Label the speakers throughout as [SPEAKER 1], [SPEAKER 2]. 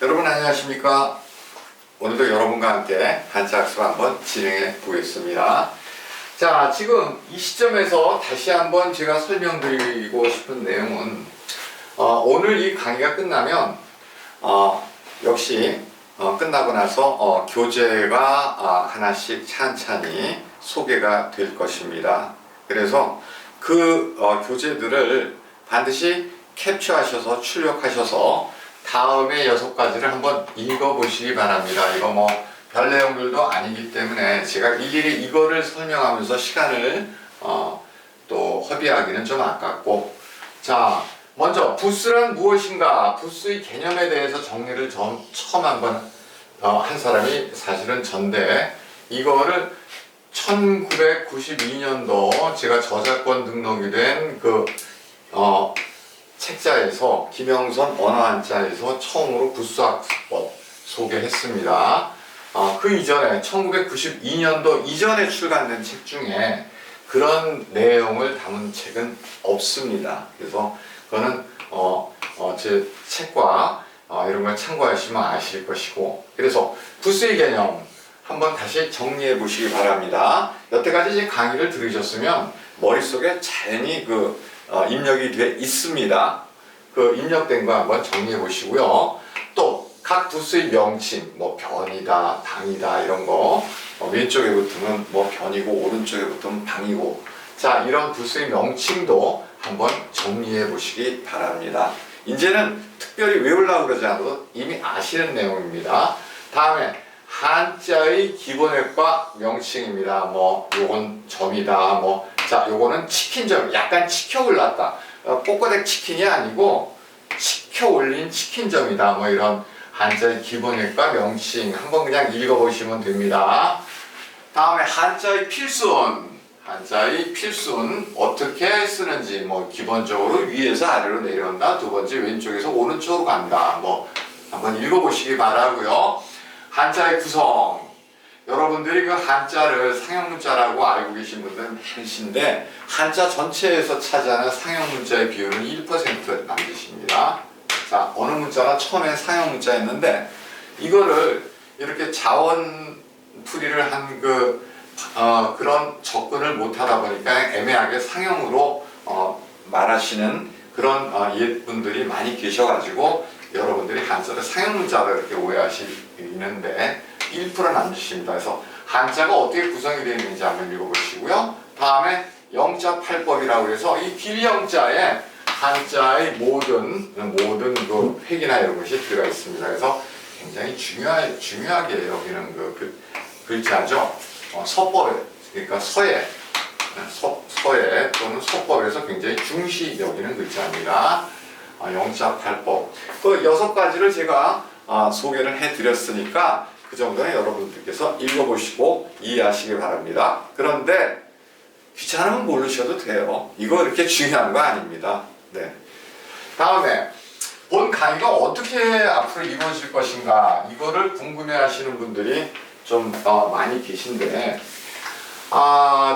[SPEAKER 1] 여러분 안녕하십니까? 오늘도 여러분과 함께 한자 학습 한번 진행해 보겠습니다. 자, 지금 이 시점에서 다시 한번 제가 설명드리고 싶은 내용은 오늘 이 강의가 끝나면 역시 끝나고 나서 교재가 하나씩 찬찬히 소개가 될 것입니다. 그래서 그 교재들을 반드시 캡처하셔서 출력하셔서 다음에 6가지를 한번 읽어보시기 바랍니다. 이거 뭐 별 내용들도 아니기 때문에 제가 일일이 이거를 설명하면서 시간을 또 허비하기는 좀 아깝고, 자, 먼저 부스란 무엇인가, 부스의 개념에 대해서 정리를 처음 한번 한 사람이 사실은 전데, 이거를 1992년도 제가 저작권 등록이 된 그 책자에서 김영선 언어한자에서 처음으로 부수학습법 소개했습니다. 그 이전에 1992년도 이전에 출간된 책 중에 그런 내용을 담은 책은 없습니다. 그래서 그거는 제 책과 이런 걸 참고하시면 아실 것이고, 그래서 부수의 개념 한번 다시 정리해 보시기 바랍니다. 여태까지 강의를 들으셨으면 머릿속에 자연히 입력이 돼 있습니다. 그 입력된 거 한번 정리해 보시고요. 또 각 부스의 명칭, 뭐 변이다, 당이다 이런 거, 왼쪽에 붙으면 뭐 변이고 오른쪽에 붙으면 당이고, 자, 이런 부스의 명칭도 한번 정리해 보시기 바랍니다. 이제는 특별히 외우려고 그러지 않아도 이미 아시는 내용입니다. 다음에 한자의 기본획과 명칭입니다. 뭐 요건 점이다, 뭐 자, 요거는 치킨점, 약간 치켜 올랐다, 꼬꼬댁 치킨이 아니고 치켜 올린 치킨점이다, 뭐 이런 한자의 기본획과 명칭 한번 그냥 읽어보시면 됩니다. 다음에 한자의 필순, 한자의 필순 어떻게 쓰는지, 뭐 기본적으로 위에서 아래로 내려온다, 두 번째 왼쪽에서 오른쪽으로 간다, 뭐 한번 읽어보시기 바라고요. 한자의 구성, 여러분들이 그 한자를 상형문자라고 알고 계신 분들은 많으신데, 한자 전체에서 차지하는 상형문자의 비율은 1% 남짓입니다. 자, 어느 문자나 처음에 상형문자였는데 이거를 이렇게 자원풀이를 한 그런 접근을 못하다 보니까 애매하게 상형으로 말하시는 그런 분들이 많이 계셔가지고 여러분들이 한자를 상형문자로 이렇게 오해하시는데 1% 남짓입니다. 그래서 한자가 어떻게 구성이 되어 있는지 한번 읽어보시고요. 다음에 영자팔법이라고 해서 이 길영자에 한자의 모든 그 획이나 이런 것이 들어가 있습니다. 그래서 굉장히 중요하게 여기는 그 글자죠. 서법에, 그러니까 서예 또는 서법에서 굉장히 중시 여기는 글자입니다. 영자팔법. 그 6가지를 제가 소개를 해드렸으니까 그 정도는 여러분들께서 읽어보시고 이해하시기 바랍니다. 그런데 귀찮으면 모르셔도 돼요. 이거 이렇게 중요한 거 아닙니다. 네. 다음에 본 강의가 어떻게 앞으로 이루어질 것인가, 이거를 궁금해하시는 분들이 좀 많이 계신데,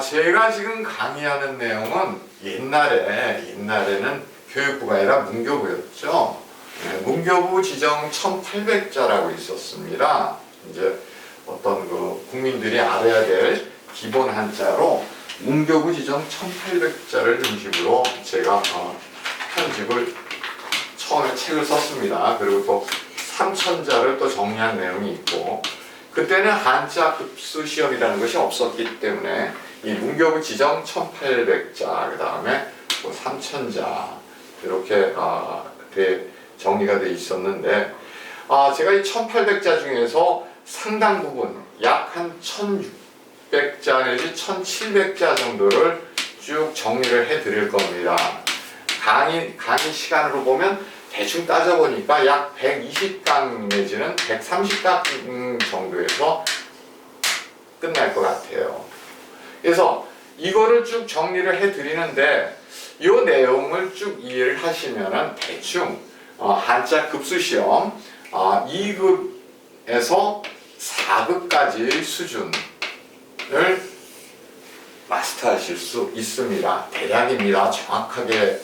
[SPEAKER 1] 제가 지금 강의하는 내용은 옛날에는 교육부가 아니라 문교부였죠. 네, 문교부 지정 1800자라고 있었습니다. 이제 어떤 국민들이 알아야 될 기본 한자로 문교부 지정 1800자를 중심으로 제가 편집을 처음에 책을 썼습니다. 그리고 또 3000자를 또 정리한 내용이 있고, 그때는 한자 급수 시험이라는 것이 없었기 때문에 이 문교부 지정 1800자, 그 다음에 또 3000자 이렇게 정리가 돼 있었는데, 제가 이 1800자 중에서 상당 부분 약 한 1600자 내지 1700자 정도를 쭉 정리를 해 드릴 겁니다. 강의 시간으로 보면 대충 따져보니까 약 120강 내지는 130강 정도에서 끝날 것 같아요. 그래서 이거를 쭉 정리를 해 드리는데, 이 내용을 쭉 이해를 하시면은 대충 한자 급수시험 2급에서 4급까지의 수준을 마스터하실 수 있습니다. 대략입니다. 정확하게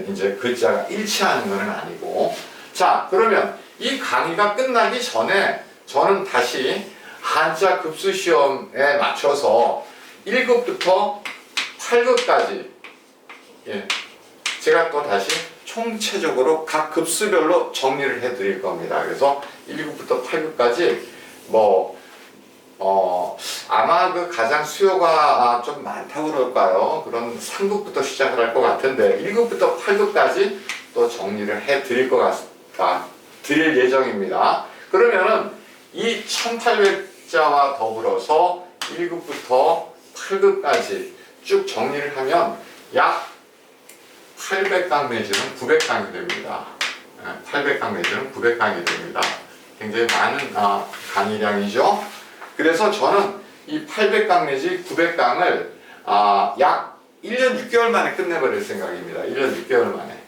[SPEAKER 1] 이제 글자가 일치하는 것은 아니고. 자, 그러면 이 강의가 끝나기 전에 저는 다시 한자 급수 시험에 맞춰서 1급부터 8급까지 제가 또 다시 총체적으로 각 급수별로 정리를 해 드릴 겁니다. 그래서 1급부터 8급까지 아마 그 가장 수요가 좀 많다고 그럴까요? 그런 3급부터 시작을 할 것 같은데 1급부터 8급까지 또 정리를 해 드릴 드릴 예정입니다. 그러면은 이 1800자와 더불어서 1급부터 8급까지 쭉 정리를 하면 약 800강 내지는 900강이 됩니다. 800강 내지는 900강이 됩니다. 굉장히 많은 강의량이죠. 그래서 저는 이 800강 내지 900강을 약 1년 6개월 만에 끝내버릴 생각입니다. 1년 6개월 만에.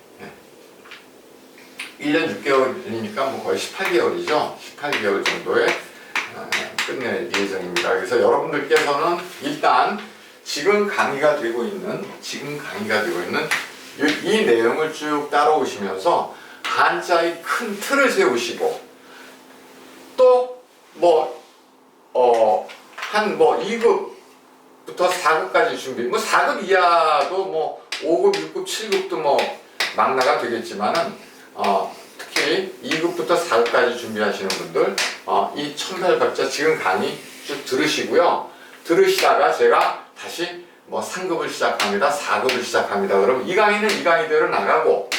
[SPEAKER 1] 1년 6개월이니까 뭐 거의 18개월이죠. 18개월 정도에 끝낼 예정입니다. 그래서 여러분들께서는 일단 지금 강의가 되고 있는 이 내용을 쭉 따라오시면서 한자의 큰 틀을 세우시고 또 한 2급부터 4급까지 준비 4급 이하도 5급, 6급, 7급도 망라가 되겠지만은 특히 2급부터 4급까지 준비하시는 분들 이 1800자 지금 강의 쭉 들으시고요. 들으시다가 제가 다시 3급을 시작합니다. 4급을 시작합니다. 그러면 이 강의는 이 강의대로 나가고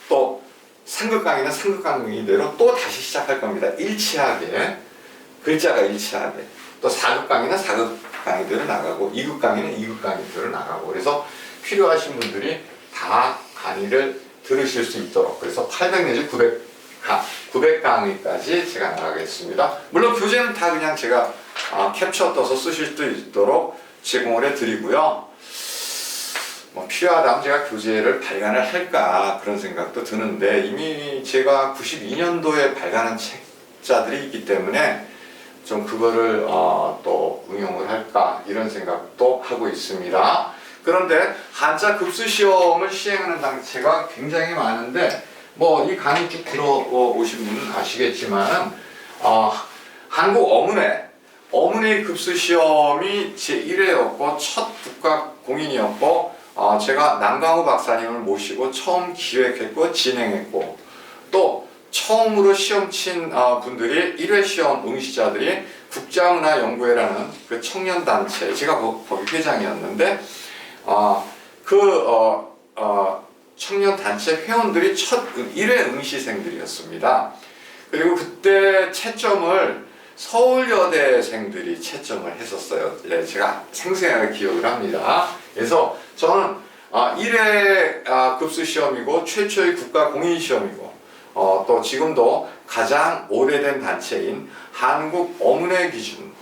[SPEAKER 1] 또 3급 강의는 3급 강의대로 또 다시 시작할 겁니다. 일치하게 글자가 일치하게 또 4급 강의는 4급 강의대로 나가고 2급 강의는 2급 강의대로 나가고 그래서 필요하신 분들이 다 강의를 들으실 수 있도록 그래서 800 내지 900강의까지 제가 나가겠습니다. 물론 교재는 다 그냥 제가 캡처 떠서 쓰실 수 있도록 제공을 해드리고요. 필요하다면 제가 교재를 발간을 할까 그런 생각도 드는데 이미 제가 92년도에 발간한 책자들이 있기 때문에 좀 그거를 또 응용을 할까 이런 생각도 하고 있습니다. 그런데 한자 급수 시험을 시행하는 단체가 굉장히 많은데 이 강의 쭉 들어오신 분은 아시겠지만 한국 어문회 급수 시험이 제1회였고 첫 국가 공인이었고 제가 남강호 박사님을 모시고 처음 기획했고 진행했고 또 처음으로 시험 친 분들이 1회 시험 응시자들이 국자문화연구회라는 그 청년단체 제가 거기 회장이었는데 청년단체 회원들이 첫 1회 응시생들이었습니다. 그리고 그때 채점을 서울여대생들이 채점을 했었어요. 네, 제가 생생하게 기억을 합니다. 그래서 저는 1회 급수시험이고 최초의 국가공인시험이고 또 지금도 가장 오래된 단체인 한국어문회 기준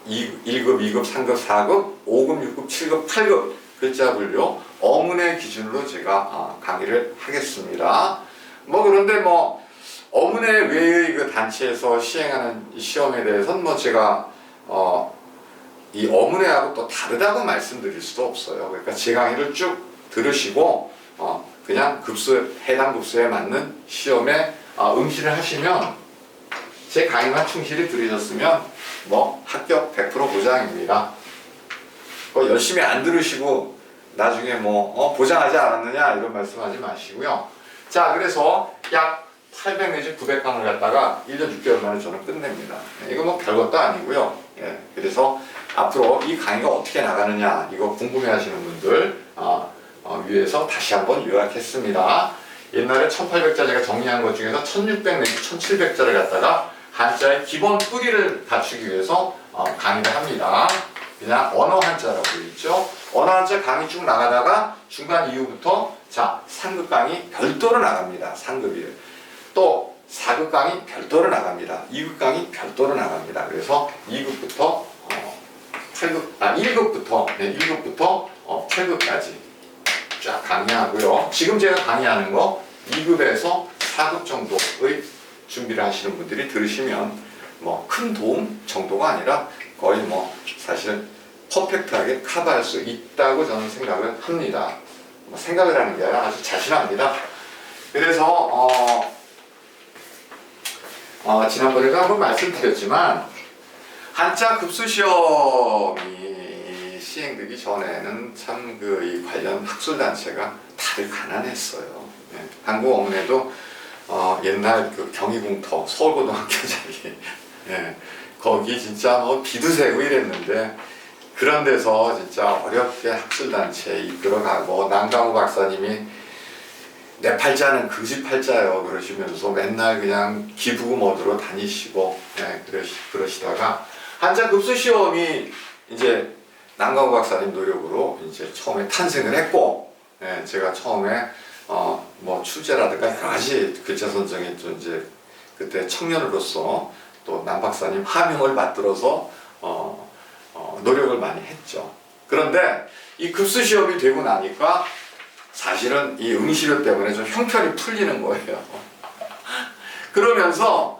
[SPEAKER 1] 1급, 2급, 3급, 4급, 5급, 6급, 7급, 8급 글자 분류 어문회 기준으로 제가 강의를 하겠습니다. 그런데 어문회 외의 그 단체에서 시행하는 시험에 대해서는 제가 이 어문회하고 또 다르다고 말씀드릴 수도 없어요. 그러니까 제 강의를 쭉 들으시고 그냥 해당 급수에 맞는 시험에 응시를 하시면 제 강의만 충실히 들으셨으면 합격 100% 보장입니다. 열심히 안 들으시고 나중에 보장하지 않았느냐 이런 말씀하지 마시고요. 자, 그래서 약 800 내지 900강을 갖다가 1년 6개월 만에 저는 끝냅니다. 이거 별것도 아니고요. 그래서 앞으로 이 강의가 어떻게 나가느냐 이거 궁금해하시는 분들 위해서 다시 한번 요약했습니다. 옛날에 1800자 제가 정리한 것 중에서 1600 내지 1700자를 갖다가 한자의 기본 뿌리를 갖추기 위해서 강의를 합니다. 그냥 언어 한자라고 있죠. 언어 한자 강의 쭉 나가다가 중간 이후부터 3급 강의 별도로 나갑니다. 3급이에요. 또 4급 강의 별도로 나갑니다. 2급 강의 별도로 나갑니다. 그래서 2급부터 1급부터 8급까지 쫙 강의하고요. 지금 제가 강의하는 거 2급에서 4급 정도의 준비를 하시는 분들이 들으시면 큰 도움 정도가 아니라 거의 사실은 퍼펙트하게 커버할 수 있다고 저는 생각을 합니다. 생각을 하는 게 아니라 아주 자신합니다. 그래서 지난번에도 한번 말씀드렸지만 한자 급수 시험이 시행되기 전에는 참 이 관련 학술단체가 다들 가난했어요. 네. 한국 어문에도 옛날 그 경희궁터 서울고등학교 자리 거기 진짜 뭐 비도 새고 이랬는데 그런 데서 진짜 어렵게 학술단체 이끌어가고 남강우 박사님이 내 팔자는 거지 팔자요 그러시면서 맨날 그냥 기부금 얻으러 다니시고 그러시다가 한자 급수 시험이 이제 남강우 박사님 노력으로 이제 처음에 탄생을 했고 제가 처음에 뭐 출제라든가 여러 가지 글자 선정에 좀 이제 그때 청년으로서 또 남 박사님 하명을 받들어서 노력을 많이 했죠. 그런데 이 급수 시험이 되고 나니까 사실은 이 응시료 때문에 좀 형편이 풀리는 거예요. 그러면서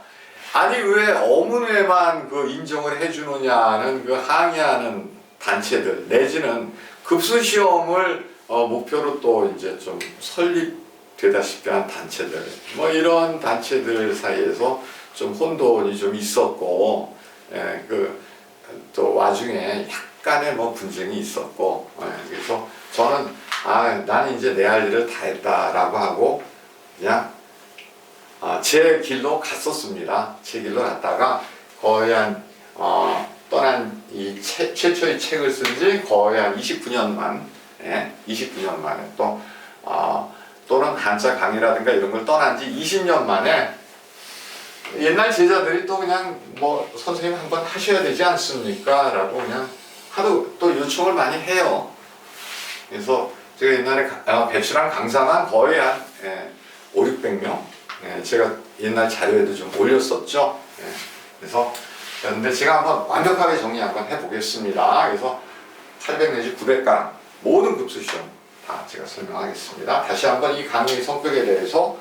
[SPEAKER 1] 아니 왜 어문회만 그 인정을 해주느냐는 그 항의하는 단체들 내지는 급수 시험을 목표로 또 이제 좀 설립되다시피 한 단체들 뭐 이런 단체들 사이에서 좀 혼돈이 좀 있었고 또 와중에 약간의 뭐 분쟁이 있었고 그래서 저는 나는 이제 내 할 일을 다 했다라고 하고 그냥 제 길로 갔었습니다. 제 길로 갔다가 거의 한 떠난 이 최초의 책을 쓴 지 거의 한 29년 만에 또는 한자 강의라든가 이런 걸 떠난 지 20년 만에 옛날 제자들이 또 그냥 뭐 선생님 한번 하셔야 되지 않습니까? 라고 그냥 하도 또 요청을 많이 해요. 그래서 제가 옛날에 배출한 강사만 거의 한 500~600명 제가 옛날 자료에도 좀 올렸었죠. 그래서 근데 제가 한번 완벽하게 정리 한번 해보겠습니다. 그래서 800 내지 900강 모든 급수 시험 다 제가 설명하겠습니다. 다시 한번 이 강의 성격에 대해서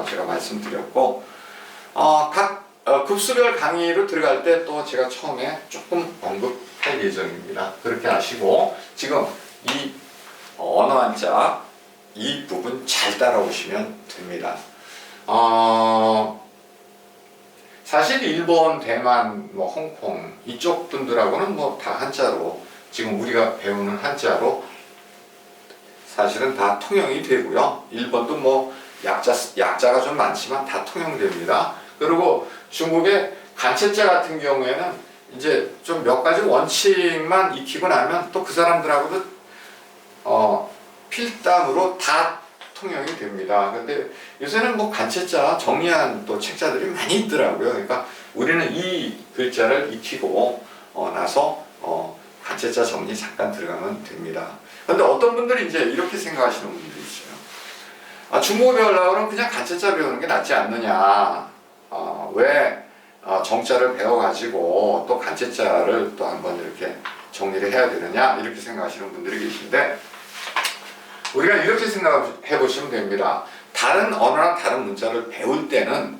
[SPEAKER 1] 제가 말씀드렸고 각 급수별 강의로 들어갈 때 또 제가 처음에 조금 언급할 예정입니다. 그렇게 아시고 지금 이 언어 한자 이 부분 잘 따라오시면 됩니다. 사실 일본, 대만, 뭐 홍콩 이쪽 분들하고는 뭐 다 한자로 지금 우리가 배우는 한자로 사실은 다 통용이 되고요. 일본도 뭐 약자가 좀 많지만 다 통용됩니다. 그리고 중국의 간체자 같은 경우에는 이제 좀 몇 가지 원칙만 익히고 나면 또 그 사람들하고도 필담으로 다 통용이 됩니다. 근데 요새는 뭐 간체자 정리한 또 책자들이 많이 있더라고요. 그러니까 우리는 이 글자를 익히고 나서 간체자 정리 잠깐 들어가면 됩니다. 근데 어떤 분들이 이제 이렇게 생각하시는 분들이 있어요. 중국어 배우려면 그냥 간체자 배우는 게 낫지 않느냐. 왜 정자를 배워가지고 또 간체자를 또 한번 이렇게 정리를 해야 되느냐 이렇게 생각하시는 분들이 계신데 우리가 이렇게 생각해 보시면 됩니다. 다른 언어나 다른 문자를 배울 때는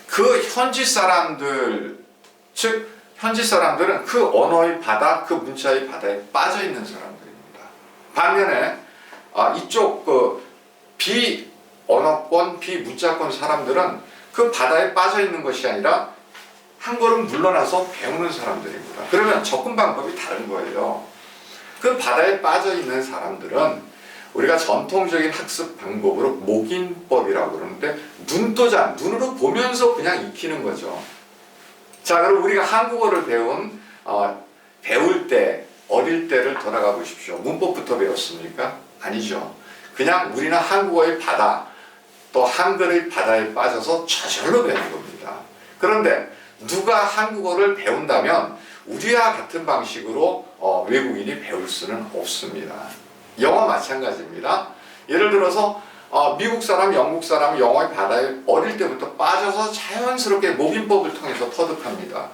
[SPEAKER 1] 그 현지 사람들 즉 현지 사람들은 그 언어의 바다 그 문자의 바다에 빠져 있는 사람들입니다. 반면에 이쪽 그 비언어권 비문자권 사람들은 그 바다에 빠져 있는 것이 아니라 한 걸음 물러나서 배우는 사람들입니다. 그러면 접근 방법이 다른 거예요. 그 바다에 빠져 있는 사람들은 우리가 전통적인 학습 방법으로 목인법이라고 그러는데 눈도장, 눈으로 보면서 그냥 익히는 거죠. 자, 그럼 우리가 한국어를 배울 때, 어릴 때를 돌아가 보십시오. 문법부터 배웠습니까? 아니죠. 그냥 우리는 한국어의 바다, 또 한글의 바다에 빠져서 저절로 배우는 겁니다. 그런데 누가 한국어를 배운다면 우리와 같은 방식으로 외국인이 배울 수는 없습니다. 영어 마찬가지입니다. 예를 들어서 미국 사람, 영국 사람 영어의 바다에 어릴 때부터 빠져서 자연스럽게 목인법을 통해서 터득합니다.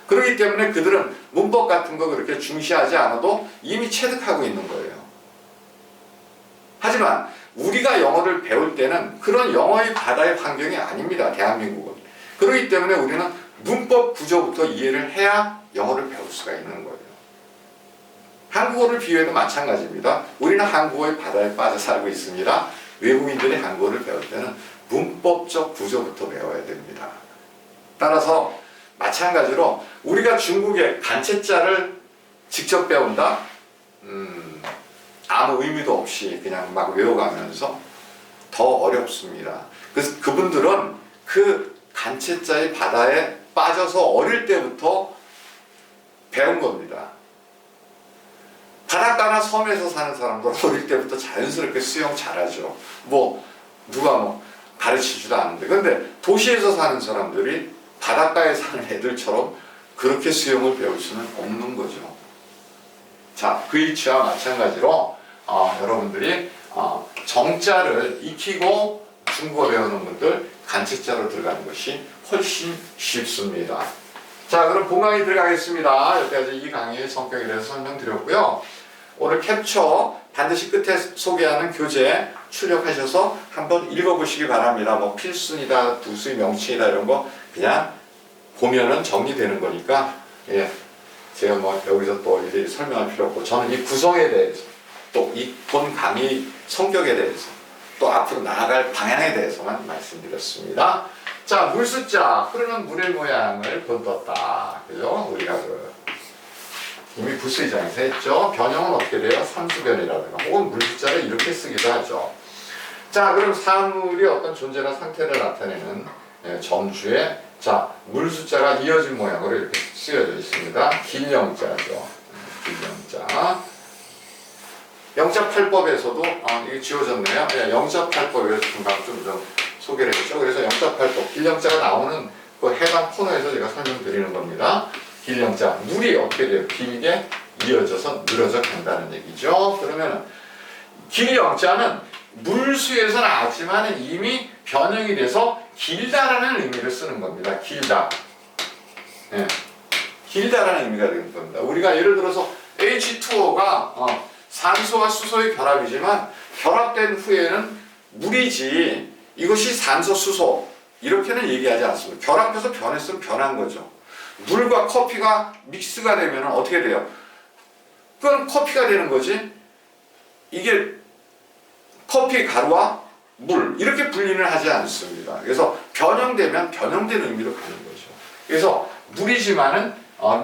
[SPEAKER 1] 그렇기 때문에 그들은 문법 같은 거 그렇게 중시하지 않아도 이미 체득하고 있는 거예요. 하지만 우리가 영어를 배울 때는 그런 영어의 바다의 환경이 아닙니다. 대한민국은. 그렇기 때문에 우리는 문법 구조부터 이해를 해야 영어를 배울 수가 있는 거예요. 한국어를 비유해도 마찬가지입니다. 우리는 한국어의 바다에 빠져 살고 있습니다. 외국인들이 한국어를 배울 때는 문법적 구조부터 배워야 됩니다. 따라서 마찬가지로 우리가 중국의 간체자를 직접 배운다? 아무 의미도 없이 그냥 막 외워가면서 더 어렵습니다. 그래서 그분들은 그 간체자의 바다에 빠져서 어릴 때부터 배운 겁니다. 바닷가나 섬에서 사는 사람들 어릴 때부터 자연스럽게 수영 잘하죠. 누가 가르치지도 않는데. 근데 도시에서 사는 사람들이 바닷가에 사는 애들처럼 그렇게 수영을 배울 수는 없는 거죠. 자, 그 이치와 마찬가지로 여러분들이 정자를 익히고 중국어 배우는 분들 간체자로 들어가는 것이 훨씬 쉽습니다. 자, 그럼 본 강의 들어가겠습니다. 여기까지 이 강의의 성격에 대해서 설명드렸고요. 오늘 캡처 반드시 끝에 소개하는 교재 출력하셔서 한번 읽어보시기 바랍니다. 필순이다, 두수의 명칭이다 이런 거 그냥 보면은 정리되는 거니까 제가 여기서 또 일일이 설명할 필요 없고 저는 이 구성에 대해서 또 이 본 강의 성격에 대해서 또 앞으로 나아갈 방향에 대해서만 말씀드렸습니다. 자, 물숫자, 흐르는 물의 모양을 본떴다. 그죠? 우리가 이미 부수이장에서 했죠. 변형은 어떻게 돼요? 산수변이라든가 혹은 물숫자를 이렇게 쓰기도 하죠. 자, 그럼 사물이 어떤 존재나 상태를 나타내는 점주에 자, 물숫자가 이어진 모양으로 이렇게 쓰여져 있습니다. 길영자죠. 길영자. 영자팔법에서도 이게 지워졌네요. 영자팔법에서 금방 좀 소개를 했죠. 그래서 영자팔법, 길영자가 나오는 그 해당 코너에서 제가 설명드리는 겁니다. 길영자, 물이 어떻게 돼요? 길게 이어져서 늘어져 간다는 얘기죠. 그러면은 길영자는 물수에서 나왔지만 이미 변형이 돼서 길다라는 의미를 쓰는 겁니다. 길다. 길다라는 의미가 되는 겁니다. 우리가 예를 들어서 H2O가 산소와 수소의 결합이지만 결합된 후에는 물이지 이것이 산소, 수소 이렇게는 얘기하지 않습니다. 결합해서 변했으면 변한 거죠. 물과 커피가 믹스가 되면 어떻게 돼요? 그건 커피가 되는 거지. 이게 커피 가루와 물 이렇게 분리는 하지 않습니다. 그래서 변형되면 변형된 의미로 가는 거죠. 그래서 물이지만은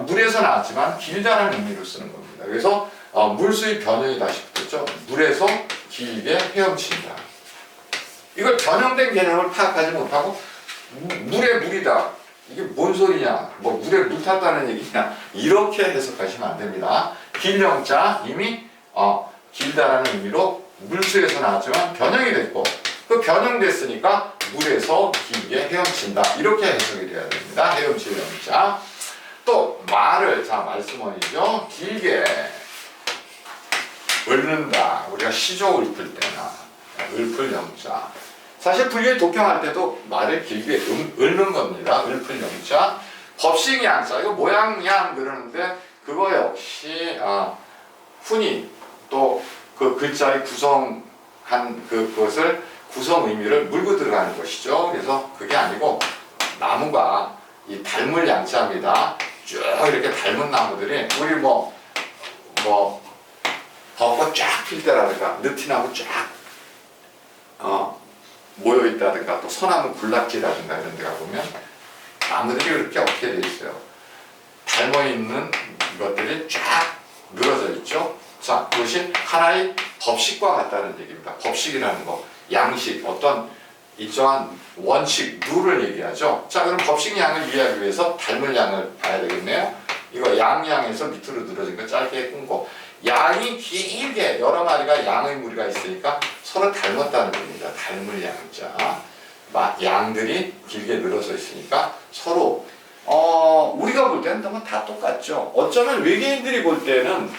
[SPEAKER 1] 물에서 나왔지만 길다라는 의미로 쓰는 겁니다. 그래서 물수의 변형이 다시 붙었죠. 물에서 길게 헤엄친다. 이걸 변형된 개념을 파악하지 못하고 물에 물이다. 이게 뭔 소리냐? 물에 물 탔다는 얘기냐? 이렇게 해석하시면 안 됩니다. 길영자 이미 길다라는 의미로 물수에서 나왔지만 변형이 됐고 그 변형됐으니까 물에서 길게 헤엄친다. 이렇게 해석이 돼야 됩니다. 헤엄칠 영자. 또 말을 말씀원이죠. 길게 읊는다. 우리가 시조 읊을 때나 읊을 영자. 사실 불교의 독경할 때도 말을 길게 읊는 겁니다. 읊을 영자. 법식 양자. 이거 모양 양 그러는데 그거 역시 훈이 또 그 글자의 구성한 그것을 구성 의미를 물고 들어가는 것이죠. 그래서 그게 아니고 나무가 이 닮을 양자입니다. 쭉 이렇게 닮은 나무들이 우리 벚꽃 쫙 필 때라든가 느티나무 쫙 모여 있다든가 또 소나무 군락지라든가 이런 데 가보면 나무들이 이렇게 어떻게 돼 있어요. 닮아 있는 것들이 쫙 늘어져 있죠. 자, 그것이 하나의 법칙과 같다는 얘기입니다. 법칙이라는 거, 양식, 어떤 일정한 원칙, 룰을 얘기하죠. 자, 그럼 법식 양을 이해하기 위해서 닮을 양을 봐야 되겠네요. 이거 양에서 밑으로 늘어진 거 짧게 끊고 양이 길게 여러 마리가 양의 무리가 있으니까 서로 닮았다는 겁니다. 닮을 양자. 양들이 길게 늘어서 있으니까 서로 우리가 볼 때는 다 똑같죠. 어쩌면 외계인들이 볼 때는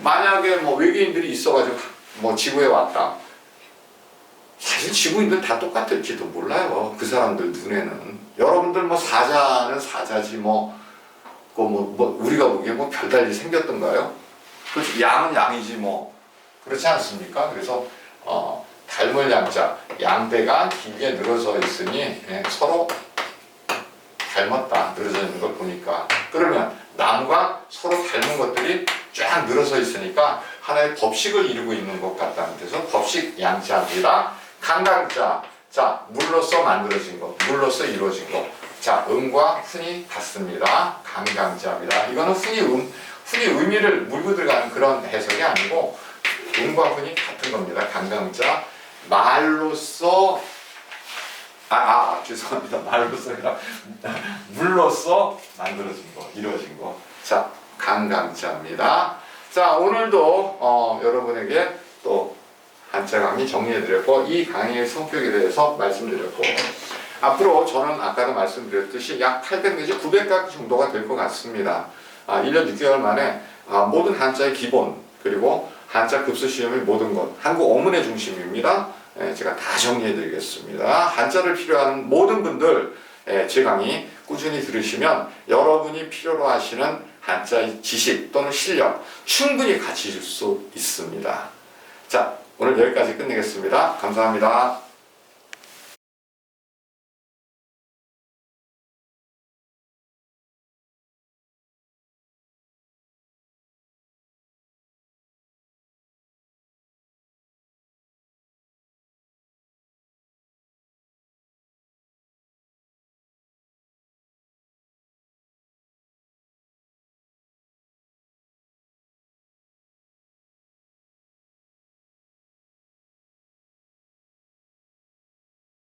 [SPEAKER 1] 만약에 외계인들이 있어가지고 지구에 왔다. 사실 지구인들 다 똑같을지도 몰라요. 그 사람들 눈에는. 여러분들 사자는 사자지 우리가 보기에 별달리 생겼던가요? 그렇죠. 양은 양이지 그렇지 않습니까? 그래서 닮을 양자, 양대가 길게 늘어져 있으니 서로 닮았다. 늘어져 있는 걸 보니까. 그러면 나무가 서로 닮은 것들이 쫙 늘어서 있으니까 하나의 법칙을 이루고 있는 것 같다는 데서 법식 양자입니다. 강강자, 자 물로서 만들어진 것, 물로서 이루어진 것. 자, 음과 훈이 같습니다. 강강자입니다. 이거는 훈이 의미를 물고 들어가는 그런 해석이 아니고 음과 훈이 같은 겁니다. 강강자. 말로써 죄송합니다. 말로써가 물로써 만들어진 거, 이루어진 거. 자, 강강자입니다. 자, 오늘도 여러분에게 또 한자 강의 정리해드렸고, 이 강의의 성격에 대해서 말씀드렸고, 앞으로 저는 아까도 말씀드렸듯이 약 800 내지 900가지 정도가 될 것 같습니다. 1년 6개월 만에 모든 한자의 기본, 그리고 한자 급수 시험의 모든 것, 한국 어문의 중심입니다. 제가 다 정리해드리겠습니다. 한자를 필요한 모든 분들 제 강의 꾸준히 들으시면 여러분이 필요로 하시는 한자의 지식 또는 실력 충분히 갖추실 수 있습니다. 자, 오늘 여기까지 끝내겠습니다. 감사합니다.